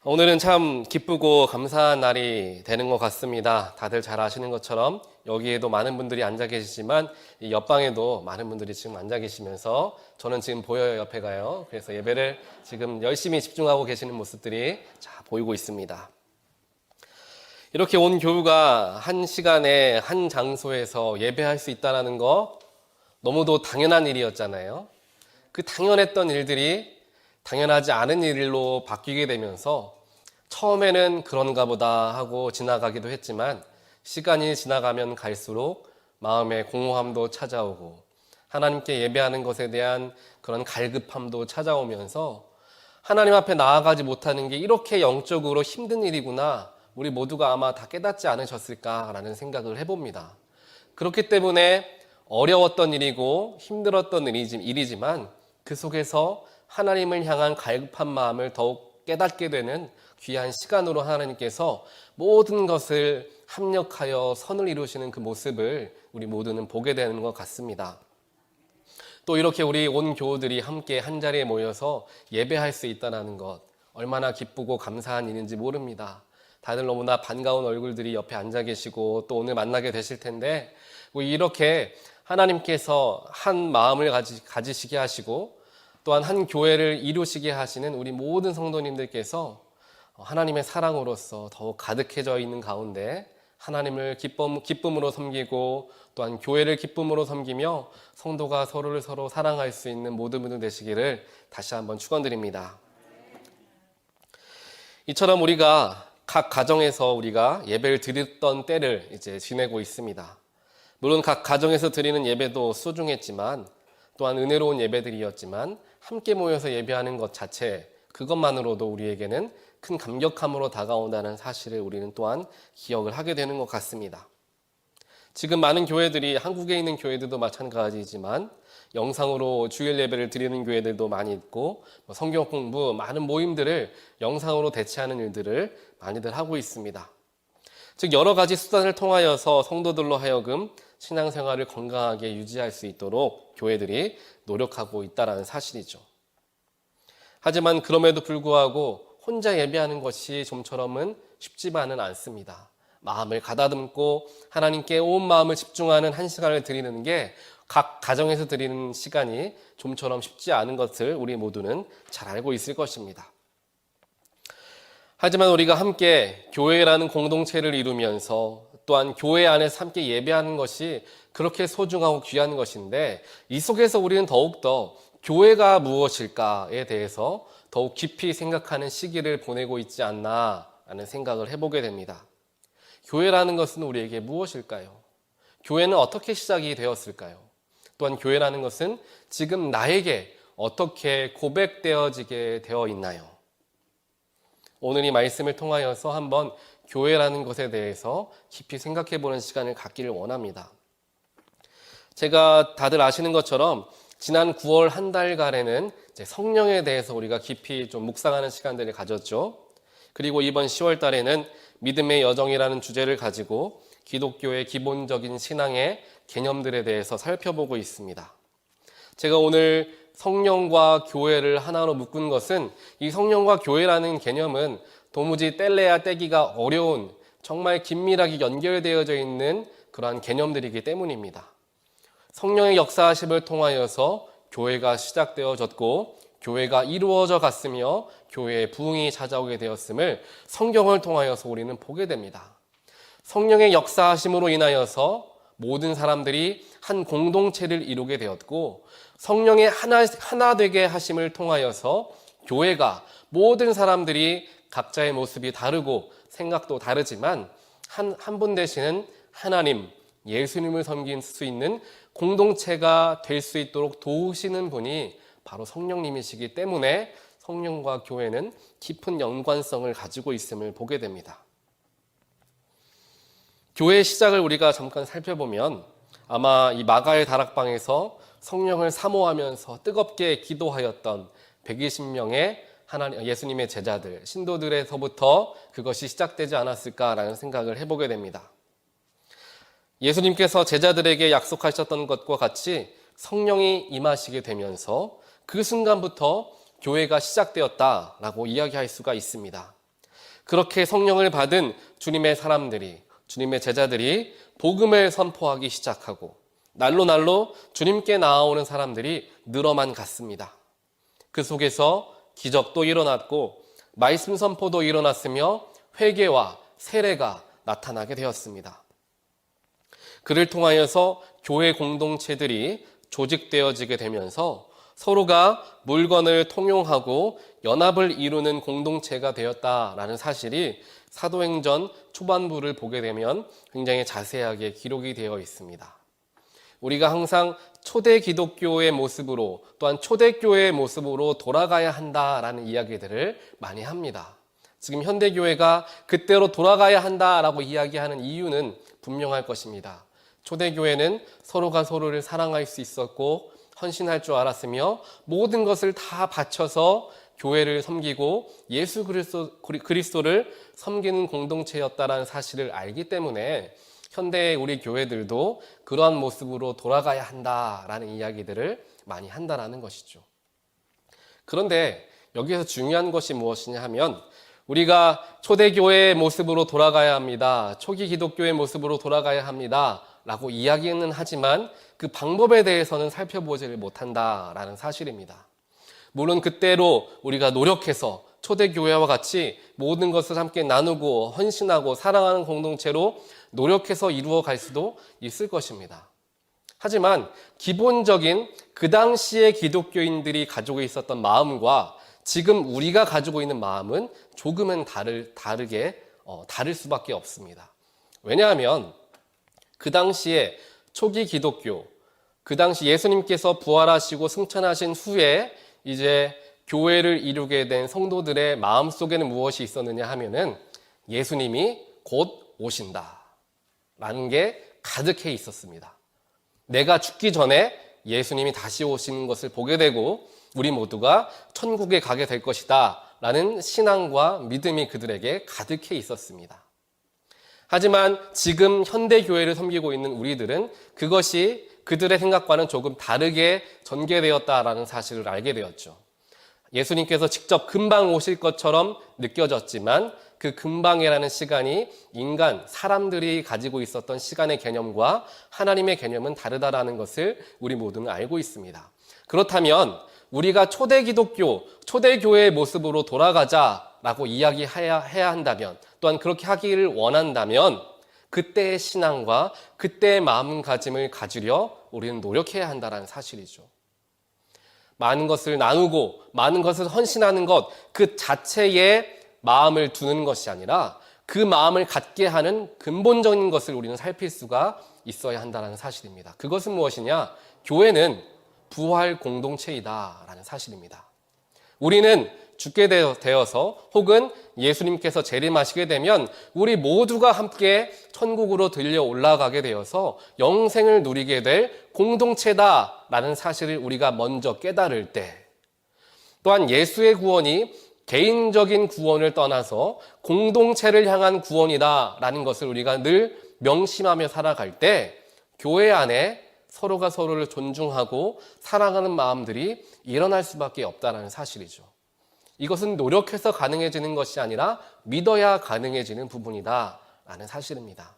오늘은 참 기쁘고 감사한 날이 되는 것 같습니다. 다들 잘 아시는 것처럼 여기에도 많은 분들이 앉아 계시지만 이 옆방에도 많은 분들이 지금 앉아 계시면서 저는 지금 보여요, 옆에 가요. 그래서 예배를 지금 열심히 집중하고 계시는 모습들이 보이고 있습니다. 이렇게 온 교우가 한 시간에 한 장소에서 예배할 수 있다는 거 너무도 당연한 일이었잖아요. 그 당연했던 일들이 당연하지 않은 일로 바뀌게 되면서 처음에는 그런가 보다 하고 지나가기도 했지만 시간이 지나가면 갈수록 마음의 공허함도 찾아오고 하나님께 예배하는 것에 대한 그런 갈급함도 찾아오면서 하나님 앞에 나아가지 못하는 게 이렇게 영적으로 힘든 일이구나, 우리 모두가 아마 다 깨닫지 않으셨을까라는 생각을 해봅니다. 그렇기 때문에 어려웠던 일이고 힘들었던 일이지만 그 속에서 하나님을 향한 갈급한 마음을 더욱 깨닫게 되는 귀한 시간으로 하나님께서 모든 것을 합력하여 선을 이루시는 그 모습을 우리 모두는 보게 되는 것 같습니다. 또 이렇게 우리 온 교우들이 함께 한 자리에 모여서 예배할 수 있다는 것, 얼마나 기쁘고 감사한 일인지 모릅니다. 다들 너무나 반가운 얼굴들이 옆에 앉아 계시고 또 오늘 만나게 되실 텐데, 이렇게 하나님께서 한 마음을 가지시게 하시고 또한 한 교회를 이루시게 하시는 우리 모든 성도님들께서 하나님의 사랑으로서 더욱 가득해져 있는 가운데 하나님을 기쁨으로 섬기고 또한 교회를 기쁨으로 섬기며 성도가 서로를 서로 사랑할 수 있는 모든 분들 되시기를 다시 한번 축원드립니다. 이처럼 우리가 각 가정에서 우리가 예배를 드렸던 때를 이제 지내고 있습니다. 물론 각 가정에서 드리는 예배도 소중했지만 또한 은혜로운 예배들이었지만 함께 모여서 예배하는 것 자체, 그것만으로도 우리에게는 큰 감격함으로 다가온다는 사실을 우리는 또한 기억을 하게 되는 것 같습니다. 지금 많은 교회들이, 한국에 있는 교회들도 마찬가지지만 영상으로 주일 예배를 드리는 교회들도 많이 있고 성경 공부, 많은 모임들을 영상으로 대체하는 일들을 많이들 하고 있습니다. 즉 여러 가지 수단을 통하여서 성도들로 하여금 신앙생활을 건강하게 유지할 수 있도록 교회들이 노력하고 있다는 사실이죠. 하지만 그럼에도 불구하고 혼자 예배하는 것이 좀처럼은 쉽지만은 않습니다. 마음을 가다듬고 하나님께 온 마음을 집중하는 한 시간을 드리는 게 각 가정에서 드리는 시간이 좀처럼 쉽지 않은 것을 우리 모두는 잘 알고 있을 것입니다. 하지만 우리가 함께 교회라는 공동체를 이루면서 또한 교회 안에서 함께 예배하는 것이 그렇게 소중하고 귀한 것인데, 이 속에서 우리는 더욱더 교회가 무엇일까에 대해서 더욱 깊이 생각하는 시기를 보내고 있지 않나 라는 생각을 해보게 됩니다. 교회라는 것은 우리에게 무엇일까요? 교회는 어떻게 시작이 되었을까요? 또한 교회라는 것은 지금 나에게 어떻게 고백되어지게 되어 있나요? 오늘 이 말씀을 통하여서 한번 교회라는 것에 대해서 깊이 생각해보는 시간을 갖기를 원합니다. 제가 다들 아시는 것처럼 지난 9월 한 달간에는 성령에 대해서 우리가 깊이 좀 묵상하는 시간들을 가졌죠. 그리고 이번 10월 달에는 믿음의 여정이라는 주제를 가지고 기독교의 기본적인 신앙의 개념들에 대해서 살펴보고 있습니다. 제가 오늘 성령과 교회를 하나로 묶은 것은 이 성령과 교회라는 개념은 도무지 뗄래야 떼기가 어려운, 정말 긴밀하게 연결되어져 있는 그러한 개념들이기 때문입니다. 성령의 역사하심을 통하여서 교회가 시작되어졌고 교회가 이루어져 갔으며 교회의 부흥이 찾아오게 되었음을 성경을 통하여서 우리는 보게 됩니다. 성령의 역사하심으로 인하여서 모든 사람들이 한 공동체를 이루게 되었고, 성령의 하나 되게 하심을 통하여서 교회가 모든 사람들이 각자의 모습이 다르고 생각도 다르지만 한 분 되시는 하나님, 예수님을 섬길 수 있는 공동체가 될 수 있도록 도우시는 분이 바로 성령님이시기 때문에 성령과 교회는 깊은 연관성을 가지고 있음을 보게 됩니다. 교회의 시작을 우리가 잠깐 살펴보면 아마 이 마가의 다락방에서 성령을 사모하면서 뜨겁게 기도하였던 120명의 예수님의 제자들, 신도들에서부터 그것이 시작되지 않았을까라는 생각을 해보게 됩니다. 예수님께서 제자들에게 약속하셨던 것과 같이 성령이 임하시게 되면서 그 순간부터 교회가 시작되었다라고 이야기할 수가 있습니다. 그렇게 성령을 받은 주님의 사람들이, 주님의 제자들이 복음을 선포하기 시작하고 날로 날로 주님께 나아오는 사람들이 늘어만 갔습니다. 그 속에서 기적도 일어났고 말씀 선포도 일어났으며 회개와 세례가 나타나게 되었습니다. 그를 통하여서 교회 공동체들이 조직되어지게 되면서 서로가 물건을 통용하고 연합을 이루는 공동체가 되었다라는 사실이 사도행전 초반부를 보게 되면 굉장히 자세하게 기록이 되어 있습니다. 우리가 항상 초대 기독교의 모습으로 또한 초대교회의 모습으로 돌아가야 한다라는 이야기들을 많이 합니다. 지금 현대교회가 그때로 돌아가야 한다라고 이야기하는 이유는 분명할 것입니다. 초대교회는 서로가 서로를 사랑할 수 있었고 헌신할 줄 알았으며 모든 것을 다 바쳐서 교회를 섬기고 예수 그리스도를 섬기는 공동체였다라는 사실을 알기 때문에 현대의 우리 교회들도 그러한 모습으로 돌아가야 한다라는 이야기들을 많이 한다라는 것이죠. 그런데 여기에서 중요한 것이 무엇이냐 하면 우리가 초대교회의 모습으로 돌아가야 합니다. 초기 기독교의 모습으로 돌아가야 합니다. 라고 이야기는 하지만 그 방법에 대해서는 살펴보지를 못한다라는 사실입니다. 물론 그때로 우리가 노력해서 초대교회와 같이 모든 것을 함께 나누고 헌신하고 사랑하는 공동체로 노력해서 이루어갈 수도 있을 것입니다. 하지만 기본적인 그 당시의 기독교인들이 가지고 있었던 마음과 지금 우리가 가지고 있는 마음은 조금은 다를 수밖에 없습니다. 왜냐하면 그 당시에 초기 기독교, 그 당시 예수님께서 부활하시고 승천하신 후에 이제 교회를 이루게 된 성도들의 마음속에는 무엇이 있었느냐 하면은 예수님이 곧 오신다 라는 게 가득해 있었습니다. 내가 죽기 전에 예수님이 다시 오시는 것을 보게 되고 우리 모두가 천국에 가게 될 것이다 라는 신앙과 믿음이 그들에게 가득해 있었습니다. 하지만 지금 현대교회를 섬기고 있는 우리들은 그것이 그들의 생각과는 조금 다르게 전개되었다라는 사실을 알게 되었죠. 예수님께서 직접 금방 오실 것처럼 느껴졌지만 그 금방이라는 시간이 사람들이 가지고 있었던 시간의 개념과 하나님의 개념은 다르다라는 것을 우리 모두는 알고 있습니다. 그렇다면 우리가 초대 기독교, 초대교회의 모습으로 돌아가자라고 이야기해야 한다면 또한 그렇게 하기를 원한다면 그때의 신앙과 그때의 마음가짐을 가지려 우리는 노력해야 한다는 사실이죠. 많은 것을 나누고 많은 것을 헌신하는 것 그 자체에 마음을 두는 것이 아니라 그 마음을 갖게 하는 근본적인 것을 우리는 살필 수가 있어야 한다는 사실입니다. 그것은 무엇이냐? 교회는 부활 공동체이다라는 사실입니다. 우리는 죽게 되어서 혹은 예수님께서 재림하시게 되면 우리 모두가 함께 천국으로 들려 올라가게 되어서 영생을 누리게 될 공동체다라는 사실을 우리가 먼저 깨달을 때, 또한 예수의 구원이 개인적인 구원을 떠나서 공동체를 향한 구원이다라는 것을 우리가 늘 명심하며 살아갈 때 교회 안에 서로가 서로를 존중하고 사랑하는 마음들이 일어날 수밖에 없다는 사실이죠. 이것은 노력해서 가능해지는 것이 아니라 믿어야 가능해지는 부분이다라는 사실입니다.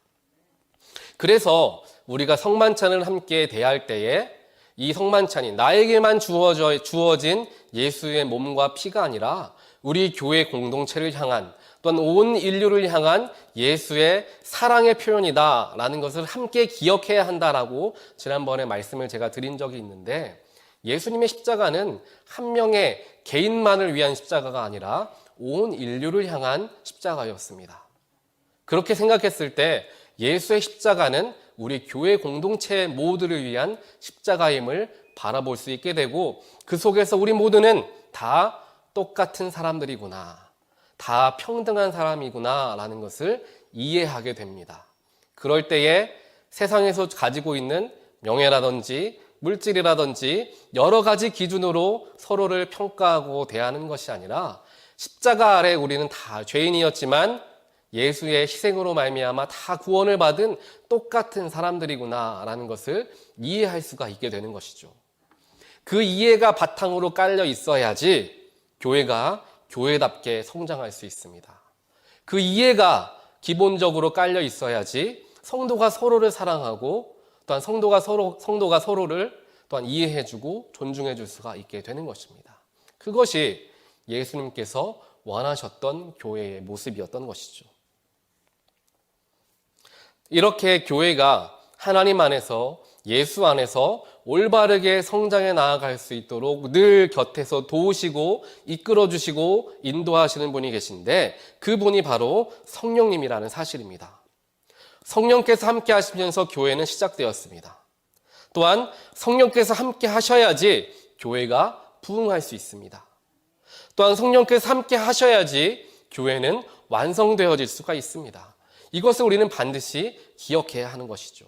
그래서 우리가 성만찬을 함께 대할 때에 이 성만찬이 나에게만 주어진 예수의 몸과 피가 아니라 우리 교회 공동체를 향한 또한 온 인류를 향한 예수의 사랑의 표현이다라는 것을 함께 기억해야 한다라고 지난번에 말씀을 제가 드린 적이 있는데, 예수님의 십자가는 한 명의 개인만을 위한 십자가가 아니라 온 인류를 향한 십자가였습니다. 그렇게 생각했을 때 예수의 십자가는 우리 교회 공동체 모두를 위한 십자가임을 바라볼 수 있게 되고, 그 속에서 우리 모두는 다 똑같은 사람들이구나, 다 평등한 사람이구나 라는 것을 이해하게 됩니다. 그럴 때에 세상에서 가지고 있는 명예라든지 물질이라든지 여러 가지 기준으로 서로를 평가하고 대하는 것이 아니라 십자가 아래 우리는 다 죄인이었지만 예수의 희생으로 말미암아 다 구원을 받은 똑같은 사람들이구나 라는 것을 이해할 수가 있게 되는 것이죠. 그 이해가 바탕으로 깔려 있어야지 교회가 교회답게 성장할 수 있습니다. 그 이해가 기본적으로 깔려 있어야지 성도가 서로를 사랑하고 또한 성도가 서로를 또한 이해해주고 존중해줄 수가 있게 되는 것입니다. 그것이 예수님께서 원하셨던 교회의 모습이었던 것이죠. 이렇게 교회가 하나님 안에서 예수 안에서 올바르게 성장해 나아갈 수 있도록 늘 곁에서 도우시고 이끌어주시고 인도하시는 분이 계신데 그분이 바로 성령님이라는 사실입니다. 성령께서 함께 하시면서 교회는 시작되었습니다. 또한 성령께서 함께 하셔야지 교회가 부흥할 수 있습니다. 또한 성령께서 함께 하셔야지 교회는 완성되어질 수가 있습니다. 이것을 우리는 반드시 기억해야 하는 것이죠.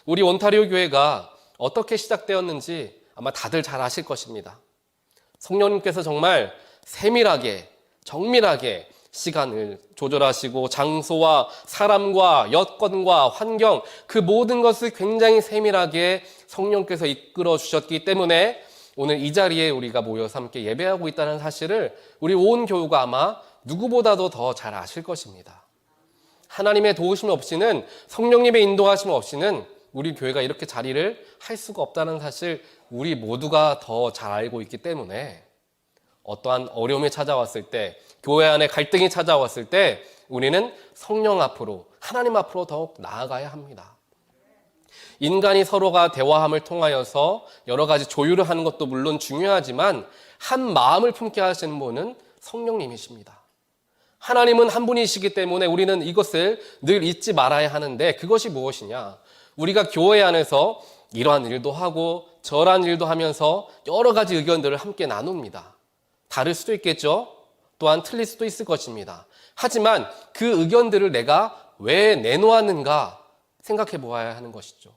우리 온타리오 교회가 어떻게 시작되었는지 아마 다들 잘 아실 것입니다. 성령님께서 정말 세밀하게, 정밀하게 시간을 조절하시고 장소와 사람과 여건과 환경 그 모든 것을 굉장히 세밀하게 성령께서 이끌어 주셨기 때문에 오늘 이 자리에 우리가 모여서 함께 예배하고 있다는 사실을 우리 온 교우가 아마 누구보다도 더 잘 아실 것입니다. 하나님의 도우심 없이는, 성령님의 인도하심 없이는 우리 교회가 이렇게 자리를 할 수가 없다는 사실 우리 모두가 더 잘 알고 있기 때문에 어떠한 어려움이 찾아왔을 때, 교회 안에 갈등이 찾아왔을 때 우리는 성령 앞으로, 하나님 앞으로 더욱 나아가야 합니다. 인간이 서로가 대화함을 통하여서 여러 가지 조율을 하는 것도 물론 중요하지만 한 마음을 품게 하시는 분은 성령님이십니다. 하나님은 한 분이시기 때문에 우리는 이것을 늘 잊지 말아야 하는데 그것이 무엇이냐? 우리가 교회 안에서 이러한 일도 하고 저러한 일도 하면서 여러 가지 의견들을 함께 나눕니다. 다를 수도 있겠죠. 또한 틀릴 수도 있을 것입니다. 하지만 그 의견들을 내가 왜 내놓았는가 생각해 보아야 하는 것이죠.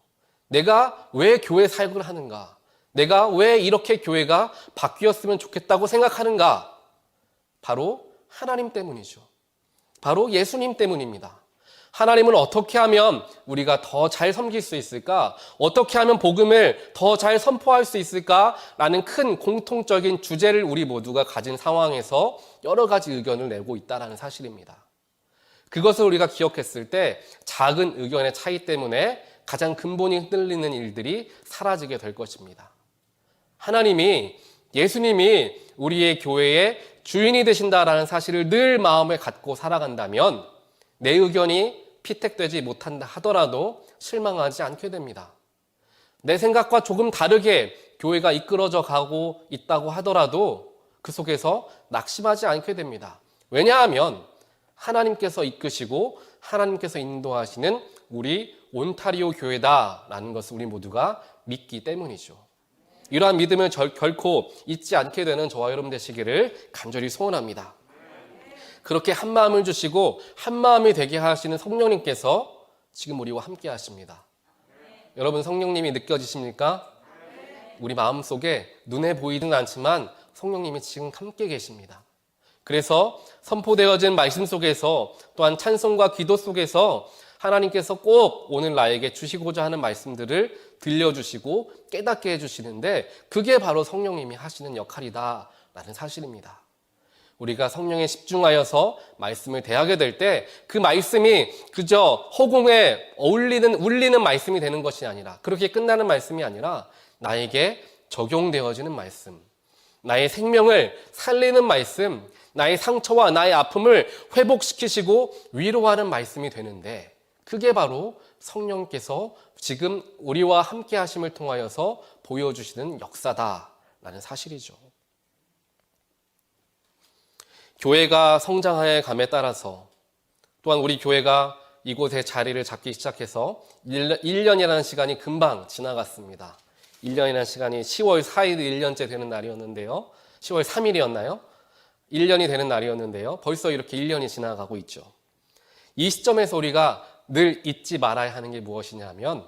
내가 왜 교회 사역을 하는가? 내가 왜 이렇게 교회가 바뀌었으면 좋겠다고 생각하는가? 바로 하나님 때문이죠. 바로 예수님 때문입니다. 하나님을 어떻게 하면 우리가 더 잘 섬길 수 있을까? 어떻게 하면 복음을 더 잘 선포할 수 있을까라는 큰 공통적인 주제를 우리 모두가 가진 상황에서 여러 가지 의견을 내고 있다는 사실입니다. 그것을 우리가 기억했을 때 작은 의견의 차이 때문에 가장 근본이 흔들리는 일들이 사라지게 될 것입니다. 하나님이, 예수님이 우리의 교회의 주인이 되신다라는 사실을 늘 마음에 갖고 살아간다면 내 의견이 피택되지 못한다 하더라도 실망하지 않게 됩니다. 내 생각과 조금 다르게 교회가 이끌어져 가고 있다고 하더라도 그 속에서 낙심하지 않게 됩니다. 왜냐하면 하나님께서 이끄시고 하나님께서 인도하시는 우리 온타리오 교회다라는 것을 우리 모두가 믿기 때문이죠. 이러한 믿음을 결코 잊지 않게 되는 저와 여러분 되시기를 간절히 소원합니다. 그렇게 한 마음을 주시고 한 마음이 되게 하시는 성령님께서 지금 우리와 함께 하십니다. 여러분 성령님이 느껴지십니까? 우리 마음속에 눈에 보이지는 않지만 성령님이 지금 함께 계십니다. 그래서 선포되어진 말씀 속에서 또한 찬송과 기도 속에서 하나님께서 꼭 오늘 나에게 주시고자 하는 말씀들을 들려주시고 깨닫게 해주시는데 그게 바로 성령님이 하시는 역할이다라는 사실입니다. 우리가 성령에 집중하여서 말씀을 대하게 될 때 그 말씀이 그저 허공에 울리는 말씀이 되는 것이 아니라, 그렇게 끝나는 말씀이 아니라 나에게 적용되어지는 말씀, 나의 생명을 살리는 말씀, 나의 상처와 나의 아픔을 회복시키시고 위로하는 말씀이 되는데 그게 바로 성령께서 지금 우리와 함께 하심을 통하여서 보여주시는 역사다라는 사실이죠. 교회가 성장해 감에 따라서 또한 우리 교회가 이곳에 자리를 잡기 시작해서 1년이라는 시간이 금방 지나갔습니다. 1년이라는 시간이 10월 4일 1년째 되는 날이었는데요. 10월 3일이었나요? 1년이 되는 날이었는데요. 벌써 이렇게 1년이 지나가고 있죠. 이 시점에서 우리가 늘 잊지 말아야 하는 게 무엇이냐면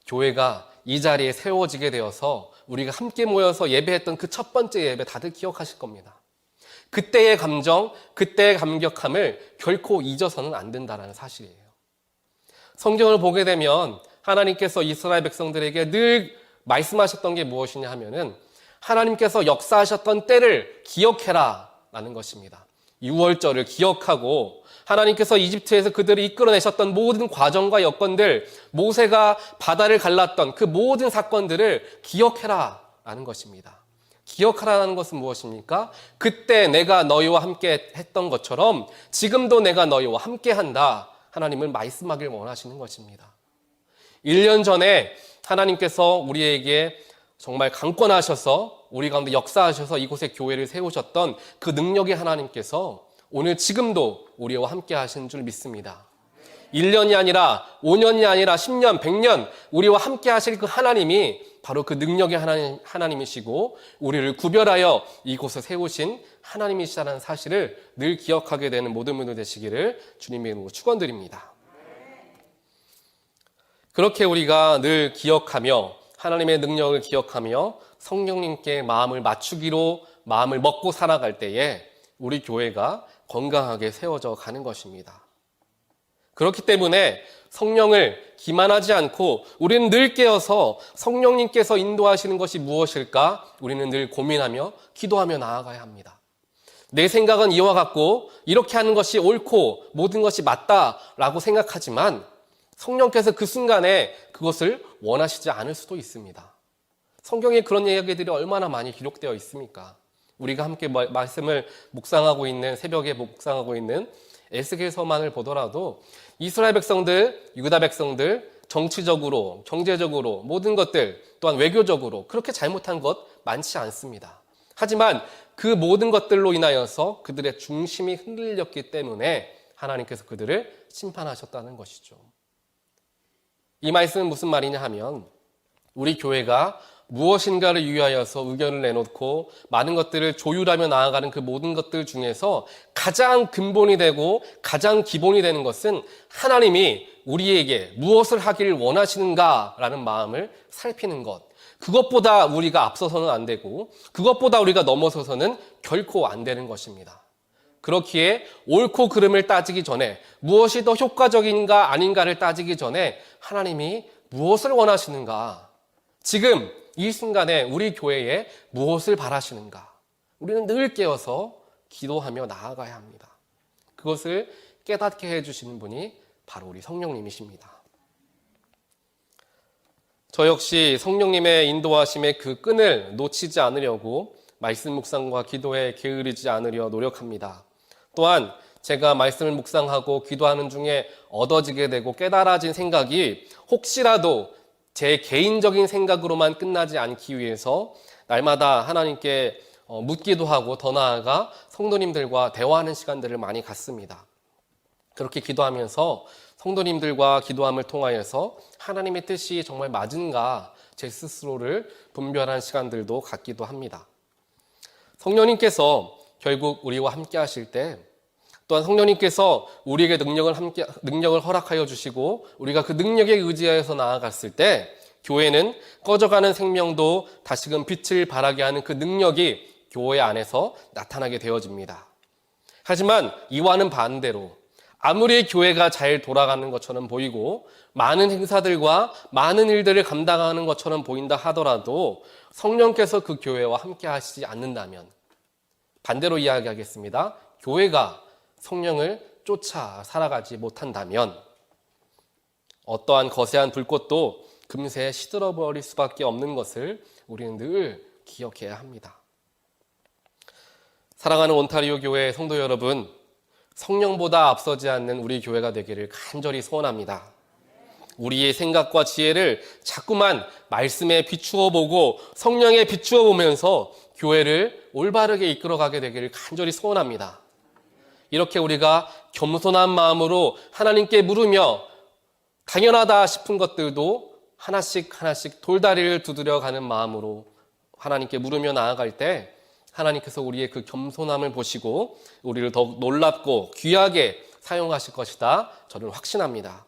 교회가 이 자리에 세워지게 되어서 우리가 함께 모여서 예배했던 그 첫 번째 예배 다들 기억하실 겁니다. 그때의 감정, 그때의 감격함을 결코 잊어서는 안 된다는 사실이에요. 성경을 보게 되면 하나님께서 이스라엘 백성들에게 늘 말씀하셨던 게 무엇이냐 하면은 하나님께서 역사하셨던 때를 기억해라 라는 것입니다. 유월절을 기억하고 하나님께서 이집트에서 그들을 이끌어내셨던 모든 과정과 여건들, 모세가 바다를 갈랐던 그 모든 사건들을 기억해라 라는 것입니다. 기억하라는 것은 무엇입니까? 그때 내가 너희와 함께 했던 것처럼 지금도 내가 너희와 함께 한다. 하나님은 말씀하길 원하시는 것입니다. 1년 전에 하나님께서 우리에게 정말 강권하셔서 우리 가운데 역사하셔서 이곳에 교회를 세우셨던 그 능력의 하나님께서 오늘 지금도 우리와 함께 하시는 줄 믿습니다. 1년이 아니라 5년이 아니라 10년, 100년 우리와 함께 하실 그 하나님이 바로 그 능력의 하나님이시고 우리를 구별하여 이곳에 세우신 하나님이시라는 사실을 늘 기억하게 되는 모든 분들 되시기를 주님의 이름으로 축원드립니다. 그렇게 우리가 늘 기억하며 하나님의 능력을 기억하며 성령님께 마음을 맞추기로 마음을 먹고 살아갈 때에 우리 교회가 건강하게 세워져 가는 것입니다. 그렇기 때문에 성령을 기만하지 않고 우리는 늘 깨어서 성령님께서 인도하시는 것이 무엇일까 우리는 늘 고민하며 기도하며 나아가야 합니다. 내 생각은 이와 같고 이렇게 하는 것이 옳고 모든 것이 맞다라고 생각하지만 성령께서 그 순간에 그것을 원하시지 않을 수도 있습니다. 성경에 그런 이야기들이 얼마나 많이 기록되어 있습니까? 우리가 함께 말씀을 묵상하고 있는 새벽에 묵상하고 있는 에스겔서만을 보더라도 이스라엘 백성들, 유다 백성들 정치적으로, 경제적으로 모든 것들 또한 외교적으로 그렇게 잘못한 것 많지 않습니다. 하지만 그 모든 것들로 인하여서 그들의 중심이 흔들렸기 때문에 하나님께서 그들을 심판하셨다는 것이죠. 이 말씀은 무슨 말이냐 하면 우리 교회가 무엇인가를 위하여서 의견을 내놓고 많은 것들을 조율하며 나아가는 그 모든 것들 중에서 가장 근본이 되고 가장 기본이 되는 것은 하나님이 우리에게 무엇을 하기를 원하시는가라는 마음을 살피는 것. 그것보다 우리가 앞서서는 안 되고 그것보다 우리가 넘어서서는 결코 안 되는 것입니다. 그렇기에 옳고 그름을 따지기 전에 무엇이 더 효과적인가 아닌가를 따지기 전에 하나님이 무엇을 원하시는가, 지금 이 순간에 우리 교회에 무엇을 바라시는가 우리는 늘 깨어서 기도하며 나아가야 합니다. 그것을 깨닫게 해주시는 분이 바로 우리 성령님이십니다. 저 역시 성령님의 인도하심의 그 끈을 놓치지 않으려고 말씀 묵상과 기도에 게으르지 않으려 노력합니다. 또한 제가 말씀을 묵상하고 기도하는 중에 얻어지게 되고 깨달아진 생각이 혹시라도 제 개인적인 생각으로만 끝나지 않기 위해서 날마다 하나님께 묻기도 하고 더 나아가 성도님들과 대화하는 시간들을 많이 갖습니다. 그렇게 기도하면서 성도님들과 기도함을 통하여서 하나님의 뜻이 정말 맞은가 제 스스로를 분별하는 시간들도 갖기도 합니다. 성령님께서 결국 우리와 함께 하실 때 또한 성령님께서 우리에게 능력을 허락하여 주시고 우리가 그 능력에 의지하여서 나아갔을 때 교회는 꺼져가는 생명도 다시금 빛을 발하게 하는 그 능력이 교회 안에서 나타나게 되어집니다. 하지만 이와는 반대로 아무리 교회가 잘 돌아가는 것처럼 보이고 많은 행사들과 많은 일들을 감당하는 것처럼 보인다 하더라도 성령께서 그 교회와 함께 하시지 않는다면, 반대로 이야기하겠습니다. 교회가 성령을 쫓아 살아가지 못한다면 어떠한 거세한 불꽃도 금세 시들어버릴 수밖에 없는 것을 우리는 늘 기억해야 합니다. 사랑하는 온타리오 교회 성도 여러분, 성령보다 앞서지 않는 우리 교회가 되기를 간절히 소원합니다. 우리의 생각과 지혜를 자꾸만 말씀에 비추어 보고 성령에 비추어 보면서 교회를 올바르게 이끌어가게 되기를 간절히 소원합니다. 이렇게 우리가 겸손한 마음으로 하나님께 물으며 당연하다 싶은 것들도 하나씩 하나씩 돌다리를 두드려가는 마음으로 하나님께 물으며 나아갈 때 하나님께서 우리의 그 겸손함을 보시고 우리를 더욱 놀랍고 귀하게 사용하실 것이다, 저는 확신합니다.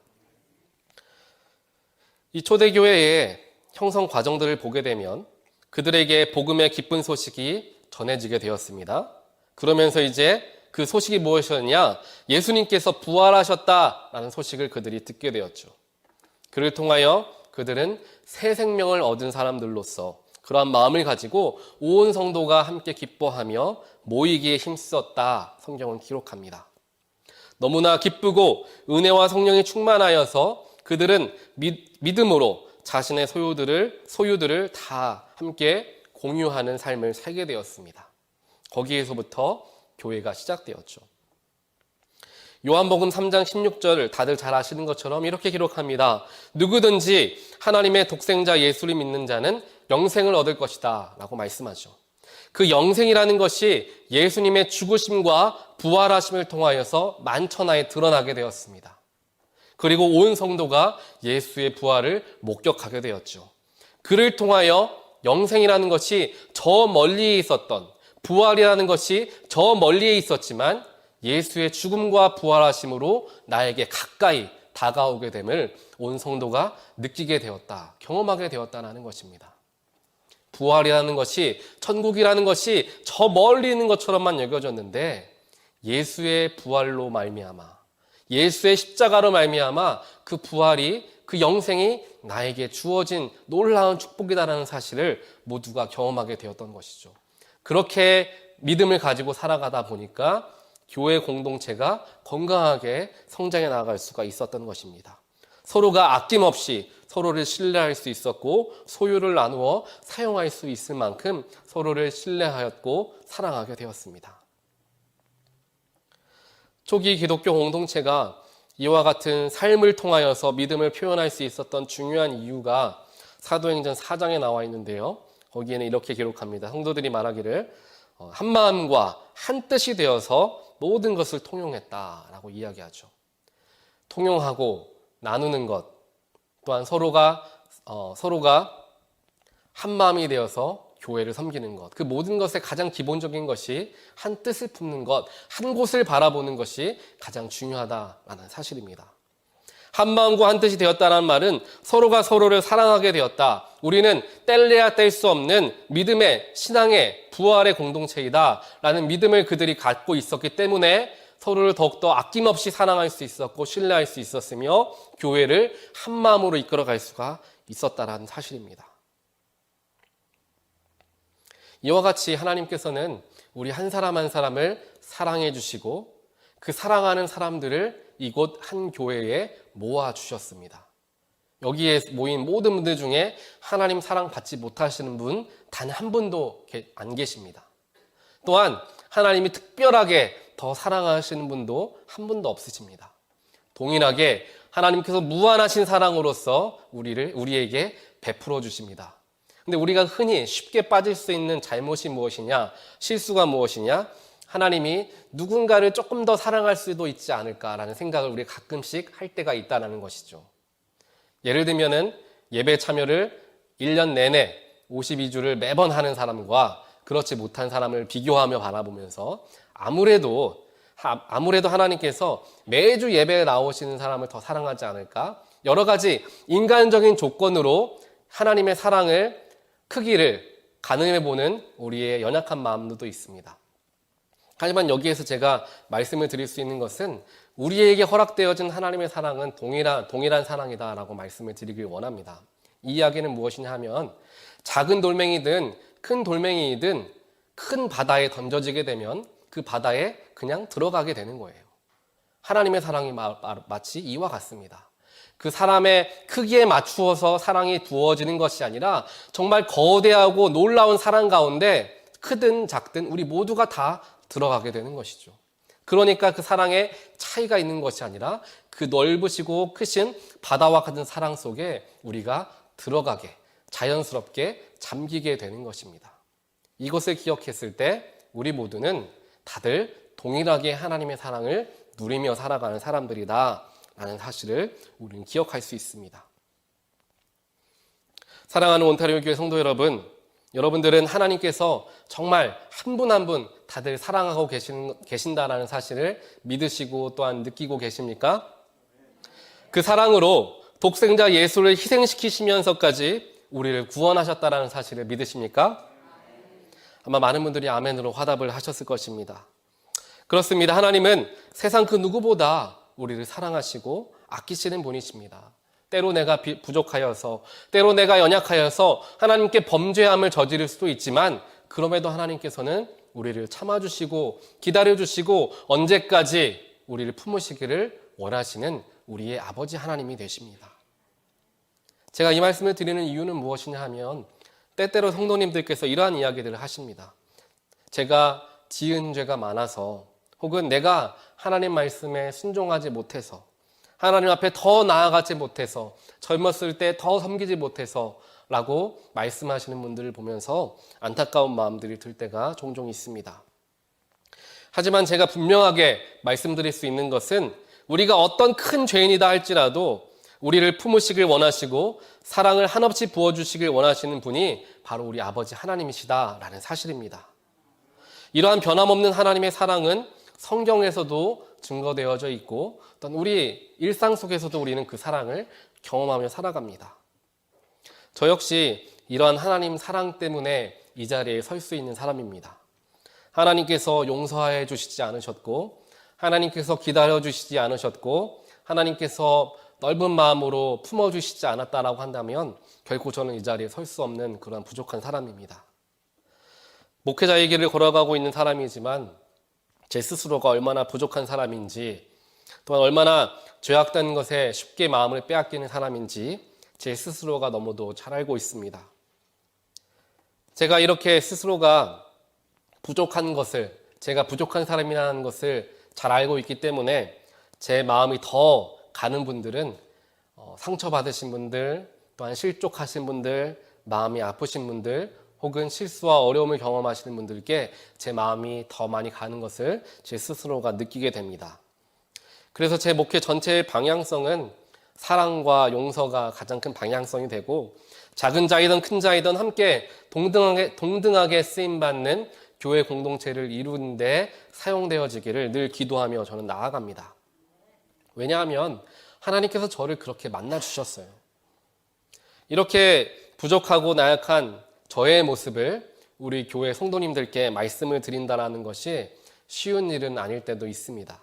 이 초대교회의 형성 과정들을 보게 되면 그들에게 복음의 기쁜 소식이 전해지게 되었습니다. 그러면서 이제 그 소식이 무엇이었냐? 예수님께서 부활하셨다라는 소식을 그들이 듣게 되었죠. 그를 통하여 그들은 새 생명을 얻은 사람들로서 그러한 마음을 가지고 온 성도가 함께 기뻐하며 모이기에 힘썼다 성경은 기록합니다. 너무나 기쁘고 은혜와 성령이 충만하여서 그들은 믿음으로 자신의 소유들을 다 함께 공유하는 삶을 살게 되었습니다. 거기에서부터 교회가 시작되었죠. 요한복음 3장 16절 다들 잘 아시는 것처럼 이렇게 기록합니다. 누구든지 하나님의 독생자 예수를 믿는 자는 영생을 얻을 것이다 라고 말씀하죠. 그 영생이라는 것이 예수님의 죽으심과 부활하심을 통하여서 만천하에 드러나게 되었습니다. 그리고 온 성도가 예수의 부활을 목격하게 되었죠. 그를 통하여 영생이라는 것이 저 멀리에 있었던, 부활이라는 것이 저 멀리에 있었지만 예수의 죽음과 부활하심으로 나에게 가까이 다가오게 됨을 온 성도가 느끼게 되었다, 경험하게 되었다는 것입니다. 부활이라는 것이, 천국이라는 것이 저 멀리 있는 것처럼만 여겨졌는데 예수의 부활로 말미암아, 예수의 십자가로 말미암아 그 부활이, 그 영생이 나에게 주어진 놀라운 축복이다라는 사실을 모두가 경험하게 되었던 것이죠. 그렇게 믿음을 가지고 살아가다 보니까 교회 공동체가 건강하게 성장해 나아갈 수가 있었던 것입니다. 서로가 아낌없이 서로를 신뢰할 수 있었고 소유를 나누어 사용할 수 있을 만큼 서로를 신뢰하였고 사랑하게 되었습니다. 초기 기독교 공동체가 이와 같은 삶을 통하여서 믿음을 표현할 수 있었던 중요한 이유가 사도행전 4장에 나와 있는데요. 거기에는 이렇게 기록합니다. 성도들이 말하기를 한 마음과 한 뜻이 되어서 모든 것을 통용했다라고 이야기하죠. 통용하고 나누는 것, 또한 서로가 한 마음이 되어서 교회를 섬기는 것, 그 모든 것의 가장 기본적인 것이 한 뜻을 품는 것, 한 곳을 바라보는 것이 가장 중요하다라는 사실입니다. 한 마음과 한 뜻이 되었다는 말은 서로가 서로를 사랑하게 되었다. 우리는 뗄래야 뗄 수 없는 믿음의, 신앙의, 부활의 공동체이다 라는 믿음을 그들이 갖고 있었기 때문에 서로를 더욱더 아낌없이 사랑할 수 있었고 신뢰할 수 있었으며 교회를 한 마음으로 이끌어갈 수가 있었다라는 사실입니다. 이와 같이 하나님께서는 우리 한 사람 한 사람을 사랑해 주시고 그 사랑하는 사람들을 이곳 한 교회에 모아주셨습니다. 여기에 모인 모든 분들 중에 하나님 사랑 받지 못하시는 분 단 한 분도 안 계십니다. 또한 하나님이 특별하게 더 사랑하시는 분도 한 분도 없으십니다. 동일하게 하나님께서 무한하신 사랑으로서 우리에게 베풀어 주십니다. 근데 우리가 흔히 쉽게 빠질 수 있는 잘못이 무엇이냐, 실수가 무엇이냐, 하나님이 누군가를 조금 더 사랑할 수도 있지 않을까라는 생각을 우리 가끔씩 할 때가 있다는 것이죠. 예를 들면은 예배 참여를 1년 내내 52주를 매번 하는 사람과 그렇지 못한 사람을 비교하며 바라보면서 아무래도 하나님께서 매주 예배에 나오시는 사람을 더 사랑하지 않을까? 여러 가지 인간적인 조건으로 하나님의 사랑을 크기를 가늠해 보는 우리의 연약한 마음도 있습니다. 하지만 여기에서 제가 말씀을 드릴 수 있는 것은 우리에게 허락되어진 하나님의 사랑은 동일한 사랑이다라고 말씀을 드리길 원합니다. 이 이야기는 무엇이냐 하면 작은 돌멩이든 큰 돌멩이든 큰 바다에 던져지게 되면 그 바다에 그냥 들어가게 되는 거예요. 하나님의 사랑이 마치 이와 같습니다. 그 사람의 크기에 맞추어서 사랑이 부어지는 것이 아니라 정말 거대하고 놀라운 사랑 가운데 크든 작든 우리 모두가 다 들어가게 되는 것이죠. 그러니까 그 사랑에 차이가 있는 것이 아니라 그 넓으시고 크신 바다와 같은 사랑 속에 우리가 들어가게, 자연스럽게 잠기게 되는 것입니다. 이것을 기억했을 때 우리 모두는 다들 동일하게 하나님의 사랑을 누리며 살아가는 사람들이다 라는 사실을 우리는 기억할 수 있습니다. 사랑하는 온타리오 교회 성도 여러분, 여러분들은 하나님께서 정말 한 분 한 분 다들 사랑하고 계신다라는 사실을 믿으시고 또한 느끼고 계십니까? 그 사랑으로 독생자 예수를 희생시키시면서까지 우리를 구원하셨다라는 사실을 믿으십니까? 아마 많은 분들이 아멘으로 화답을 하셨을 것입니다. 그렇습니다. 하나님은 세상 그 누구보다 우리를 사랑하시고 아끼시는 분이십니다. 때로 내가 부족하여서, 때로 내가 연약하여서 하나님께 범죄함을 저지를 수도 있지만, 그럼에도 하나님께서는 우리를 참아주시고 기다려주시고 언제까지 우리를 품으시기를 원하시는 우리의 아버지 하나님이 되십니다. 제가 이 말씀을 드리는 이유는 무엇이냐 하면, 때때로 성도님들께서 이러한 이야기들을 하십니다. 제가 지은 죄가 많아서, 혹은 내가 하나님 말씀에 순종하지 못해서, 하나님 앞에 더 나아가지 못해서, 젊었을 때 더 섬기지 못해서 라고 말씀하시는 분들을 보면서 안타까운 마음들이 들 때가 종종 있습니다. 하지만 제가 분명하게 말씀드릴 수 있는 것은, 우리가 어떤 큰 죄인이다 할지라도 우리를 품으시길 원하시고 사랑을 한없이 부어주시길 원하시는 분이 바로 우리 아버지 하나님이시다라는 사실입니다. 이러한 변함없는 하나님의 사랑은 성경에서도 증거되어져 있고, 또한 우리 일상 속에서도 우리는 그 사랑을 경험하며 살아갑니다. 저 역시 이러한 하나님 사랑 때문에 이 자리에 설 수 있는 사람입니다. 하나님께서 용서해 주시지 않으셨고, 하나님께서 기다려 주시지 않으셨고, 하나님께서 넓은 마음으로 품어주시지 않았다라고 한다면 결코 저는 이 자리에 설 수 없는 그런 부족한 사람입니다. 목회자의 길을 걸어가고 있는 사람이지만 제 스스로가 얼마나 부족한 사람인지, 또한 얼마나 죄악된 것에 쉽게 마음을 빼앗기는 사람인지 제 스스로가 너무도 잘 알고 있습니다. 제가 이렇게 스스로가 부족한 것을, 제가 부족한 사람이라는 것을 잘 알고 있기 때문에 제 마음이 더 가는 분들은 상처받으신 분들, 또한 실족하신 분들, 마음이 아프신 분들, 혹은 실수와 어려움을 경험하시는 분들께 제 마음이 더 많이 가는 것을 제 스스로가 느끼게 됩니다. 그래서 제 목회 전체의 방향성은 사랑과 용서가 가장 큰 방향성이 되고, 작은 자이든 큰 자이든 함께 동등하게 쓰임받는 교회 공동체를 이루는 데 사용되어지기를 늘 기도하며 저는 나아갑니다. 왜냐하면 하나님께서 저를 그렇게 만나주셨어요. 이렇게 부족하고 나약한 저의 모습을 우리 교회 성도님들께 말씀을 드린다는 것이 쉬운 일은 아닐 때도 있습니다.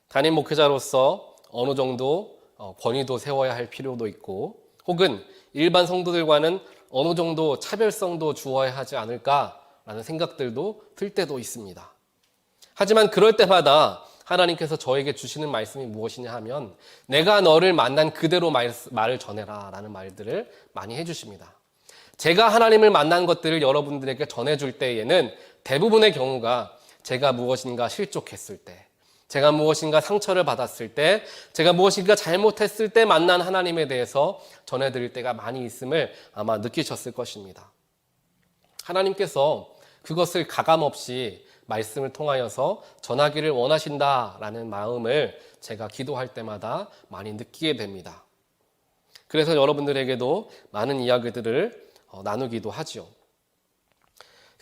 담임 목회자로서 어느 정도 권위도 세워야 할 필요도 있고, 혹은 일반 성도들과는 어느 정도 차별성도 주어야 하지 않을까라는 생각들도 들 때도 있습니다. 하지만 그럴 때마다 하나님께서 저에게 주시는 말씀이 무엇이냐 하면, 내가 너를 만난 그대로 말을 전해라 라는 말들을 많이 해주십니다. 제가 하나님을 만난 것들을 여러분들에게 전해줄 때에는 대부분의 경우가 제가 무엇인가 실족했을 때, 제가 무엇인가 상처를 받았을 때, 제가 무엇인가 잘못했을 때 만난 하나님에 대해서 전해드릴 때가 많이 있음을 아마 느끼셨을 것입니다. 하나님께서 그것을 가감없이 말씀을 통하여서 전하기를 원하신다라는 마음을 제가 기도할 때마다 많이 느끼게 됩니다. 그래서 여러분들에게도 많은 이야기들을 나누기도 하죠.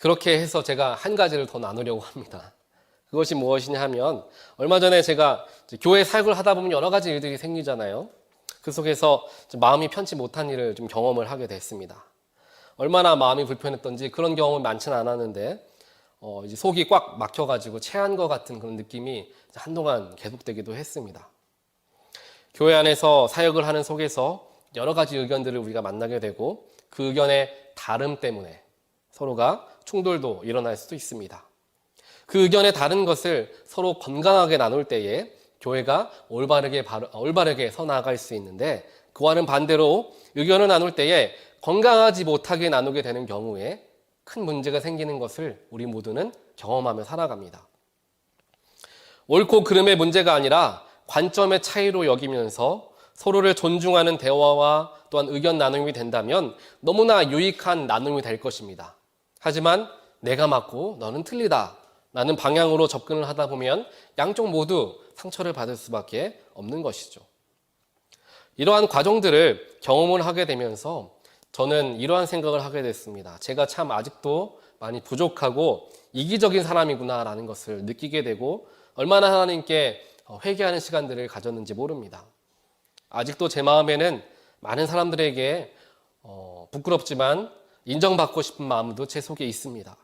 그렇게 해서 제가 한 가지를 더 나누려고 합니다. 그것이 무엇이냐 하면, 얼마 전에 제가 교회 사역을 하다 보면 여러 가지 일들이 생기잖아요. 그 속에서 마음이 편치 못한 일을 좀 경험을 하게 됐습니다. 얼마나 마음이 불편했던지 그런 경험은 많지는 않았는데, 이제 속이 꽉 막혀가지고 체한 것 같은 그런 느낌이 한동안 계속되기도 했습니다. 교회 안에서 사역을 하는 속에서 여러 가지 의견들을 우리가 만나게 되고, 그 의견의 다름 때문에 서로가 충돌도 일어날 수도 있습니다. 그 의견의 다른 것을 서로 건강하게 나눌 때에 교회가 올바르게 서나아갈 수 있는데, 그와는 반대로 의견을 나눌 때에 건강하지 못하게 나누게 되는 경우에 큰 문제가 생기는 것을 우리 모두는 경험하며 살아갑니다. 옳고 그름의 문제가 아니라 관점의 차이로 여기면서 서로를 존중하는 대화와 또한 의견 나눔이 된다면 너무나 유익한 나눔이 될 것입니다. 하지만 내가 맞고 너는 틀리다 라는 방향으로 접근을 하다 보면 양쪽 모두 상처를 받을 수밖에 없는 것이죠. 이러한 과정들을 경험을 하게 되면서 저는 이러한 생각을 하게 됐습니다. 제가 참 아직도 많이 부족하고 이기적인 사람이구나라는 것을 느끼게 되고, 얼마나 하나님께 회개하는 시간들을 가졌는지 모릅니다. 아직도 제 마음에는 많은 사람들에게 부끄럽지만 인정받고 싶은 마음도 제 속에 있습니다.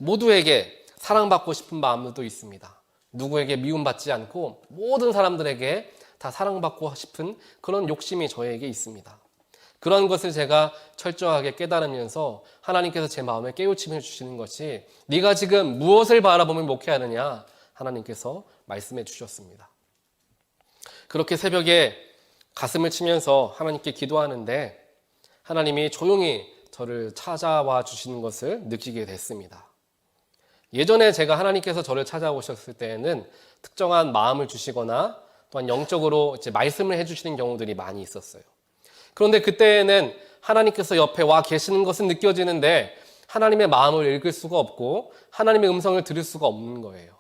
모두에게 사랑받고 싶은 마음도 있습니다. 누구에게 미움받지 않고 모든 사람들에게 다 사랑받고 싶은 그런 욕심이 저에게 있습니다. 그런 것을 제가 철저하게 깨달으면서 하나님께서 제 마음에 깨우침을 주시는 것이 네가 지금 무엇을 바라보며 목회하느냐 하나님께서 말씀해 주셨습니다. 그렇게 새벽에 가슴을 치면서 하나님께 기도하는데 하나님이 조용히 저를 찾아와 주시는 것을 느끼게 됐습니다. 예전에 제가 하나님께서 저를 찾아오셨을 때에는 특정한 마음을 주시거나 또한 영적으로 이제 말씀을 해주시는 경우들이 많이 있었어요. 그런데 그때에는 하나님께서 옆에 와 계시는 것은 느껴지는데 하나님의 마음을 읽을 수가 없고 하나님의 음성을 들을 수가 없는 거예요.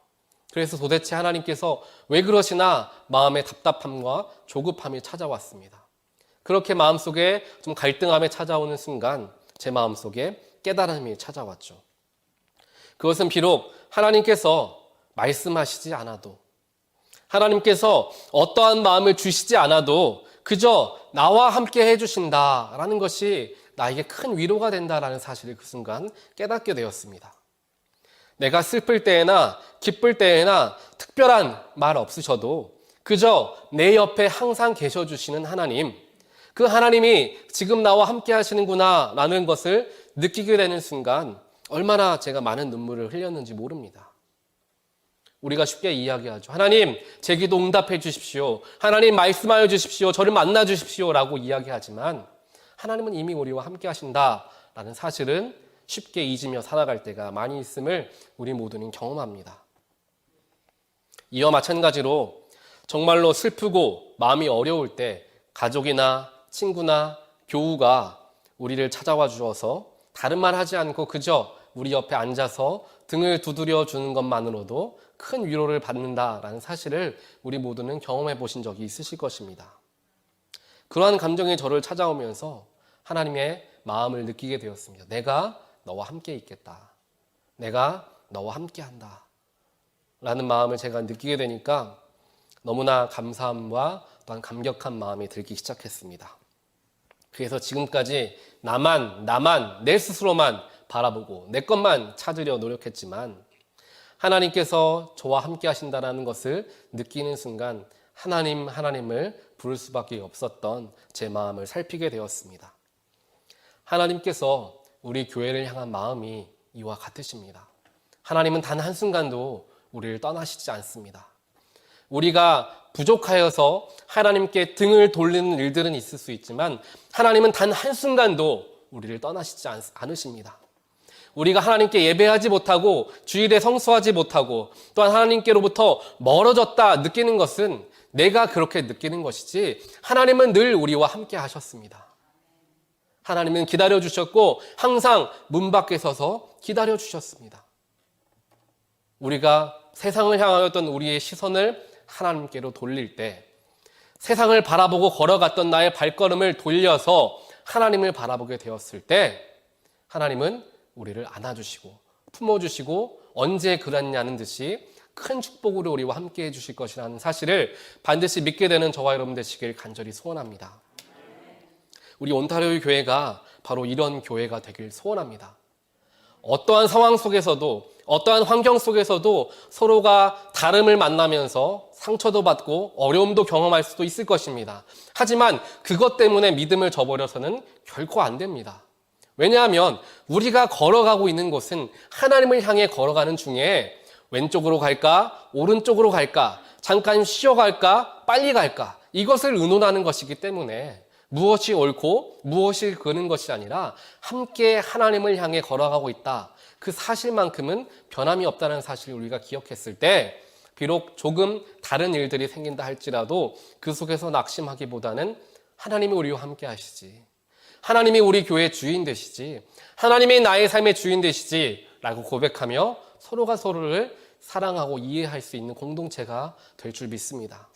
그래서 도대체 하나님께서 왜 그러시나 마음의 답답함과 조급함이 찾아왔습니다. 그렇게 마음속에 좀 갈등함이 찾아오는 순간 제 마음속에 깨달음이 찾아왔죠. 그것은 비록 하나님께서 말씀하시지 않아도 하나님께서 어떠한 마음을 주시지 않아도 그저 나와 함께 해주신다라는 것이 나에게 큰 위로가 된다라는 사실을 그 순간 깨닫게 되었습니다. 내가 슬플 때에나 기쁠 때에나 특별한 말 없으셔도 그저 내 옆에 항상 계셔주시는 하나님, 그 하나님이 지금 나와 함께 하시는구나 라는 것을 느끼게 되는 순간 얼마나 제가 많은 눈물을 흘렸는지 모릅니다. 우리가 쉽게 이야기하죠. 하나님, 제 기도 응답해 주십시오. 하나님, 말씀하여 주십시오. 저를 만나 주십시오. 라고 이야기하지만 하나님은 이미 우리와 함께 하신다라는 사실은 쉽게 잊으며 살아갈 때가 많이 있음을 우리 모두는 경험합니다. 이와 마찬가지로 정말로 슬프고 마음이 어려울 때 가족이나 친구나 교우가 우리를 찾아와 주어서 다른 말 하지 않고 그저 우리 옆에 앉아서 등을 두드려 주는 것만으로도 큰 위로를 받는다라는 사실을 우리 모두는 경험해 보신 적이 있으실 것입니다. 그러한 감정이 저를 찾아오면서 하나님의 마음을 느끼게 되었습니다. 내가 너와 함께 있겠다. 내가 너와 함께 한다. 라는 마음을 제가 느끼게 되니까 너무나 감사함과 또한 감격한 마음이 들기 시작했습니다. 그래서 지금까지 나만 내 스스로만 바라보고 내 것만 찾으려 노력했지만 하나님께서 저와 함께 하신다는 것을 느끼는 순간 하나님을 부를 수밖에 없었던 제 마음을 살피게 되었습니다. 하나님께서 우리 교회를 향한 마음이 이와 같으십니다. 하나님은 단 한순간도 우리를 떠나시지 않습니다. 우리가 부족하여서 하나님께 등을 돌리는 일들은 있을 수 있지만 하나님은 단 한순간도 우리를 떠나시지 않으십니다. 우리가 하나님께 예배하지 못하고 주일에 성수하지 못하고 또한 하나님께로부터 멀어졌다 느끼는 것은 내가 그렇게 느끼는 것이지 하나님은 늘 우리와 함께 하셨습니다. 하나님은 기다려주셨고 항상 문 밖에 서서 기다려주셨습니다. 우리가 세상을 향하였던 우리의 시선을 하나님께로 돌릴 때 세상을 바라보고 걸어갔던 나의 발걸음을 돌려서 하나님을 바라보게 되었을 때 하나님은 우리를 안아주시고 품어주시고 언제 그랬냐는 듯이 큰 축복으로 우리와 함께 해주실 것이라는 사실을 반드시 믿게 되는 저와 여러분 되시길 간절히 소원합니다. 우리 온타리오 교회가 바로 이런 교회가 되길 소원합니다. 어떠한 상황 속에서도 어떠한 환경 속에서도 서로가 다름을 만나면서 상처도 받고 어려움도 경험할 수도 있을 것입니다. 하지만 그것 때문에 믿음을 저버려서는 결코 안 됩니다. 왜냐하면 우리가 걸어가고 있는 곳은 하나님을 향해 걸어가는 중에 왼쪽으로 갈까 오른쪽으로 갈까 잠깐 쉬어갈까 빨리 갈까 이것을 의논하는 것이기 때문에 무엇이 옳고 무엇이 그른 것이 아니라 함께 하나님을 향해 걸어가고 있다. 그 사실만큼은 변함이 없다는 사실을 우리가 기억했을 때 비록 조금 다른 일들이 생긴다 할지라도 그 속에서 낙심하기보다는 하나님이 우리와 함께 하시지. 하나님이 우리 교회의 주인 되시지. 하나님이 나의 삶의 주인 되시지. 라고 고백하며 서로가 서로를 사랑하고 이해할 수 있는 공동체가 될 줄 믿습니다.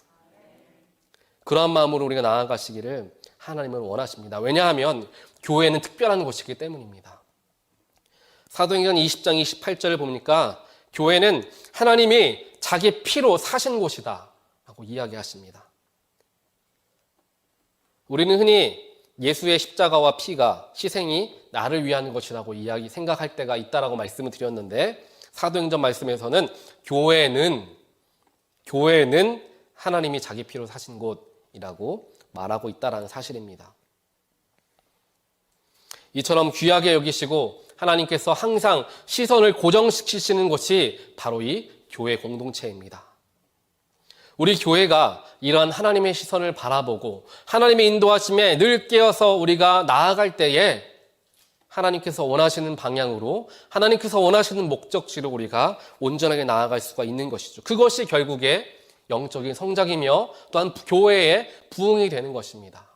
그러한 마음으로 우리가 나아가시기를 하나님은 원하십니다. 왜냐하면 교회는 특별한 곳이기 때문입니다. 사도행전 20장 28절을 보니까 교회는 하나님이 자기 피로 사신 곳이다 라고 이야기하십니다. 우리는 흔히 예수의 십자가와 피가 희생이 나를 위한 것이라고 생각할 때가 있다라고 말씀을 드렸는데 사도행전 말씀에서는 교회는 하나님이 자기 피로 사신 곳이라고 말하고 있다는 사실입니다. 이처럼 귀하게 여기시고 하나님께서 항상 시선을 고정시키시는 곳이 바로 이 교회 공동체입니다. 우리 교회가 이러한 하나님의 시선을 바라보고 하나님의 인도하심에 늘 깨어서 우리가 나아갈 때에 하나님께서 원하시는 방향으로, 하나님께서 원하시는 목적지로 우리가 온전하게 나아갈 수가 있는 것이죠. 그것이 결국에 영적인 성장이며 또한 교회의 부흥이 되는 것입니다.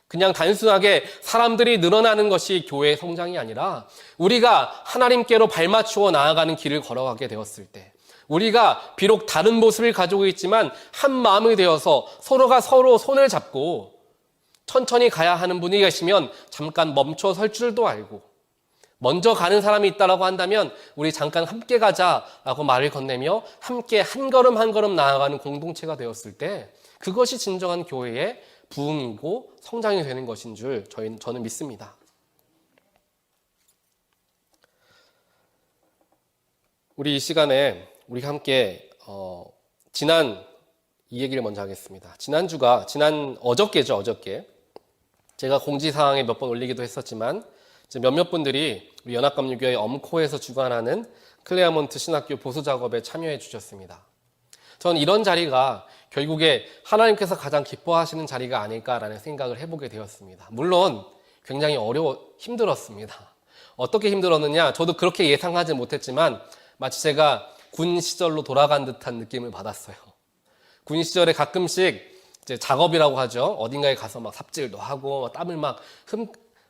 그냥 단순하게 사람들이 늘어나는 것이 교회의 성장이 아니라 우리가 하나님께로 발맞추어 나아가는 길을 걸어가게 되었을 때, 우리가 비록 다른 모습을 가지고 있지만 한 마음이 되어서 서로가 서로 손을 잡고 천천히 가야 하는 분이 계시면 잠깐 멈춰 설 줄도 알고, 먼저 가는 사람이 있다라고 한다면 우리 잠깐 함께 가자라고 말을 건네며 함께 한 걸음 한 걸음 나아가는 공동체가 되었을 때, 그것이 진정한 교회의 부흥이고 성장이 되는 것인 줄 저는 믿습니다. 우리 이 시간에 우리가 함께 이 얘기를 먼저 하겠습니다. 어저께 제가 공지사항에 몇 번 올리기도 했었지만 몇몇 분들이 우리 연합감리교회 엄코에서 주관하는 클레어몬트 신학교 보수 작업에 참여해 주셨습니다. 저는 이런 자리가 결국에 하나님께서 가장 기뻐하시는 자리가 아닐까라는 생각을 해보게 되었습니다. 물론 굉장히 힘들었습니다. 어떻게 힘들었느냐? 저도 그렇게 예상하지 못했지만 마치 제가 군 시절로 돌아간 듯한 느낌을 받았어요. 군 시절에 가끔씩 이제 작업이라고 하죠. 어딘가에 가서 막 삽질도 하고 땀을 막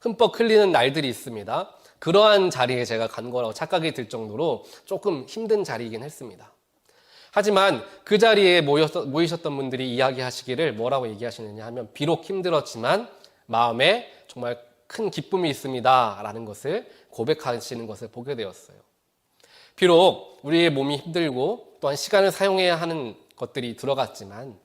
흠뻑 흘리는 날들이 있습니다. 그러한 자리에 제가 간 거라고 착각이 들 정도로 조금 힘든 자리이긴 했습니다. 하지만 그 자리에 모이셨던 분들이 이야기하시기를 뭐라고 얘기하시느냐 하면, 비록 힘들었지만 마음에 정말 큰 기쁨이 있습니다 라는 것을 고백하시는 것을 보게 되었어요. 비록 우리의 몸이 힘들고 또한 시간을 사용해야 하는 것들이 들어갔지만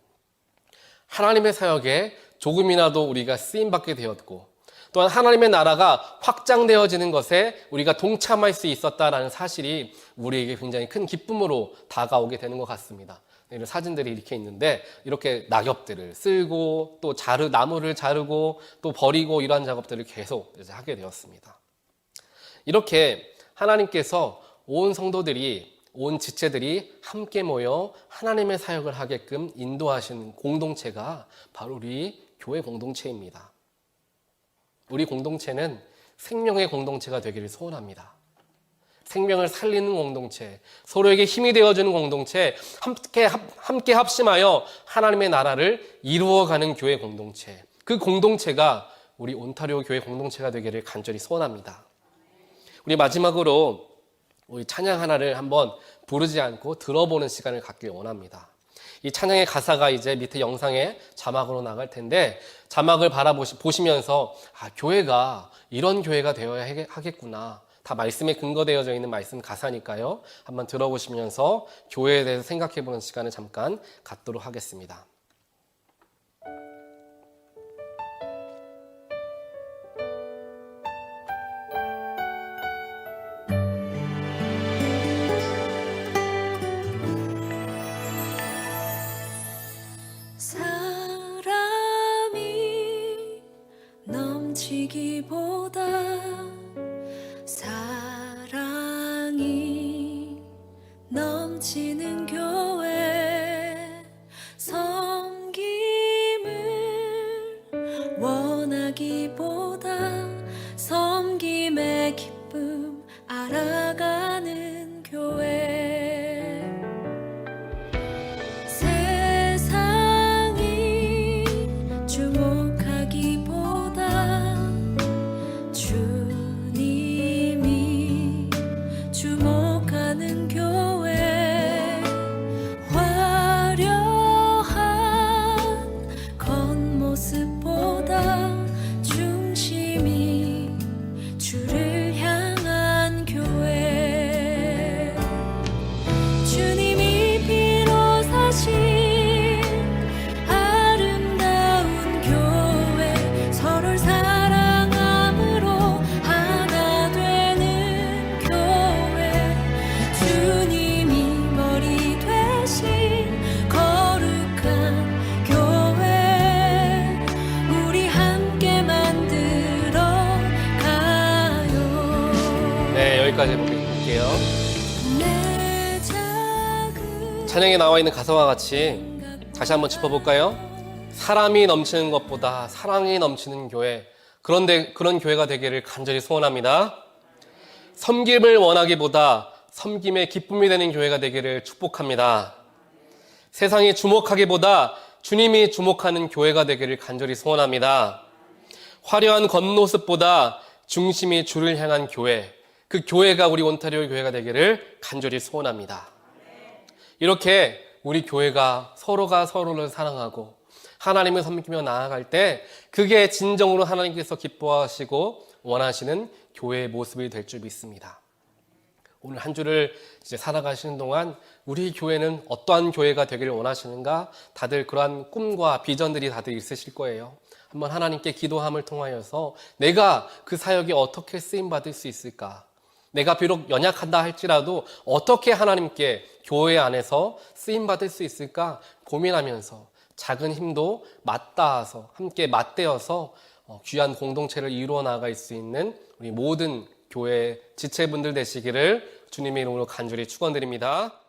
하나님의 사역에 조금이라도 우리가 쓰임받게 되었고, 또한 하나님의 나라가 확장되어지는 것에 우리가 동참할 수 있었다라는 사실이 우리에게 굉장히 큰 기쁨으로 다가오게 되는 것 같습니다. 이런 사진들이 이렇게 있는데, 이렇게 낙엽들을 쓸고 또 나무를 자르고 또 버리고 이러한 작업들을 계속 이제 하게 되었습니다. 이렇게 하나님께서 온 성도들이, 온 지체들이 함께 모여 하나님의 사역을 하게끔 인도하시는 공동체가 바로 우리 교회 공동체입니다. 우리 공동체는 생명의 공동체가 되기를 소원합니다. 생명을 살리는 공동체, 서로에게 힘이 되어주는 공동체, 함께 합심하여 하나님의 나라를 이루어가는 교회 공동체, 그 공동체가 우리 온타리오 교회 공동체가 되기를 간절히 소원합니다. 우리 마지막으로 우리 찬양 하나를 한번 부르지 않고 들어보는 시간을 갖길 원합니다. 이 찬양의 가사가 이제 밑에 영상에 자막으로 나갈 텐데, 자막을 보시면서 교회가 이런 교회가 되어야 하겠구나, 다 말씀에 근거되어져 있는 말씀 가사니까요. 한번 들어보시면서 교회에 대해서 생각해보는 시간을 잠깐 갖도록 하겠습니다. 넘치기보다 사랑이 넘치는 교회, 섬김을 원하기보다 섬김의 기쁨 알아가는 교회, 세상이 주목하기보다 주님이 주목하는 교회, 화려한 겉모습보다 중요한 찬양에 나와 있는 가사와 같이 다시 한번 짚어볼까요? 사람이 넘치는 것보다 사랑이 넘치는 교회, 그런 교회가 되기를 간절히 소원합니다. 섬김을 원하기보다 섬김의 기쁨이 되는 교회가 되기를 축복합니다. 세상이 주목하기보다 주님이 주목하는 교회가 되기를 간절히 소원합니다. 화려한 겉모습보다 중심이 주를 향한 교회, 그 교회가 우리 온타리오 교회가 되기를 간절히 소원합니다. 이렇게 우리 교회가 서로가 서로를 사랑하고 하나님을 섬기며 나아갈 때 그게 진정으로 하나님께서 기뻐하시고 원하시는 교회의 모습이 될 줄 믿습니다. 오늘 한 주를 이제 살아가시는 동안 우리 교회는 어떠한 교회가 되기를 원하시는가? 다들 그러한 꿈과 비전들이 다들 있으실 거예요. 한번 하나님께 기도함을 통하여서 내가 그 사역에 어떻게 쓰임받을 수 있을까? 내가 비록 연약한다 할지라도 어떻게 하나님께 교회 안에서 쓰임받을 수 있을까 고민하면서 작은 힘도 맞닿아서 함께 맞대어서 귀한 공동체를 이루어 나갈 수 있는 우리 모든 교회 지체분들 되시기를 주님의 이름으로 간절히 축원드립니다.